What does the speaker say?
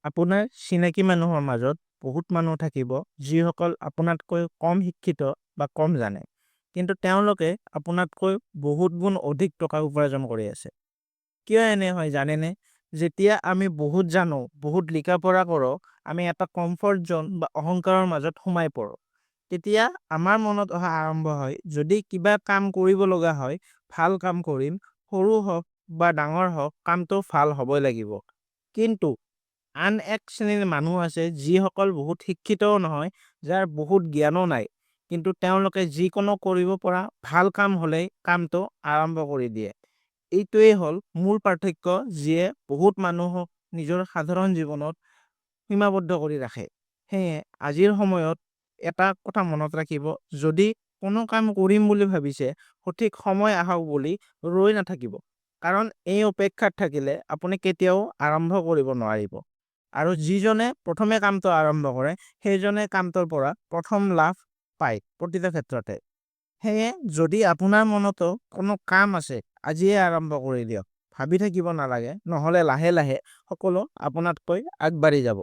আপোনাৰ চিনাকি মানুহৰ মাজত বহুত মানুহ থাকিব যিসকল আপোনাতকৈ কম শিক্ষিত বা কম জানে, কিন্তু তেওঁলোকে আপোনাতকৈ বহুত গুণ অধিক টকা উপাৰ্জন কৰি আছে। কিয় এনে হয় জানেনে? যেতিয়া আমি বহুত জানো, বহুত লিখা-পঢ়া কৰোঁ, আমি এটা কমফৰ্ট জ'ন বা অহংকাৰৰ মাজত সোমাই পৰোঁ। তেতিয়া আমাৰ মনত অহা আৰম্ভ হয়, যদি কিবা কাম কৰিব লগা হয়, ভাল কাম কৰিম, সৰু হওক বা ডাঙৰ হওক, কামটো ভাল হ'বই লাগিব। কিন্তু আন এক শ্ৰেণীৰ মানুহ আছে যিসকল বহুত শিক্ষিতও নহয়, যাৰ বহুত জ্ঞানো নাই, কিন্তু তেওঁলোকে যিকোনো কৰিব পৰা ভাল কাম হ'লেই কামটো আৰম্ভ কৰি দিয়ে। এইটোৱেই হ'ল মূল পাৰ্থক্য, যিয়ে বহুত মানুহক নিজৰ সাধাৰণ জীৱনত সীমাবদ্ধ কৰি ৰাখে। সেয়ে আজিৰ সময়ত এটা কথা মনত ৰাখিব, যদি কোনো কাম কৰিম বুলি ভাবিছে, সঠিক সময় আহক বুলি ৰৈ নাথাকিব। কাৰণ এই অপেক্ষাত থাকিলে আপুনি কেতিয়াও আৰম্ভ কৰিব নোৱাৰিব। আৰু যিজনে প্ৰথমে কামটো আৰম্ভ কৰে, সেইজনে কামটোৰ পৰা প্ৰথম লাভ পায় প্ৰতিটো ক্ষেত্ৰতে। সেয়ে যদি আপোনাৰ মনতো কোনো কাম আছে, আজিয়ে আৰম্ভ কৰি দিয়ক। ভাবি থাকিব নালাগে, নহ'লে লাহে লাহে সকলো আপোনাতকৈ আগবাঢ়ি যাব।